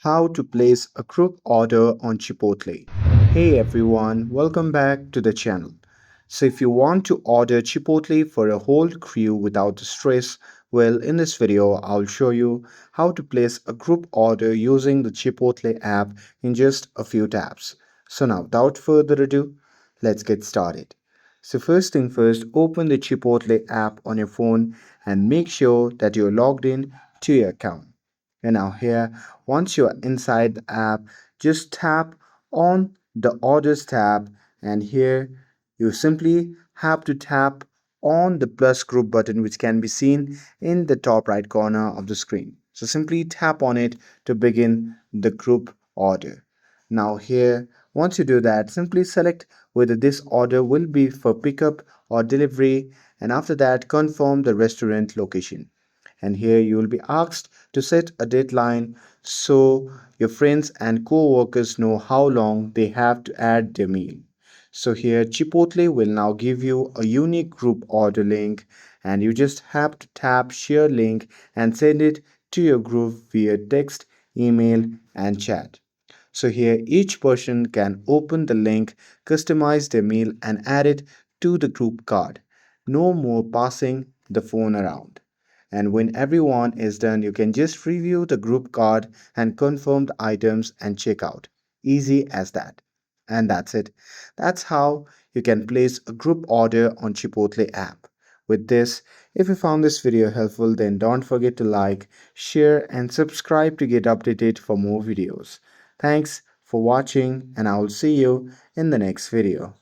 How to place a group order on Chipotle. Hey everyone, welcome back to the channel. So if you want to order Chipotle for a whole crew without the stress, well in this video I'll show you how to place a group order using the Chipotle app in just a few taps. So now without further ado, let's get started. So first thing first, open the Chipotle app on your phone and make sure that you're logged in to your account. And now here, once you're inside the app, just tap on the orders tab, and here you simply have to tap on the plus group button which can be seen in the top right corner of the screen. So simply tap on it to begin the group order. Now here, once you do that, simply select whether this order will be for pickup or delivery, and after that confirm the restaurant location. And here you will be asked to set a deadline so your friends and co-workers know how long they have to add their meal. So here Chipotle will now give you a unique group order link, and you just have to tap share link and send it to your group via text, email and chat. So here each person can open the link, customize their meal and add it to the group card. No more passing the phone around. And when everyone is done, you can just review the group card and confirm the items and check out. Easy as that. And that's it. That's how you can place a group order on Chipotle app. With this, if you found this video helpful, then don't forget to like, share and subscribe to get updated for more videos. Thanks for watching and I will see you in the next video.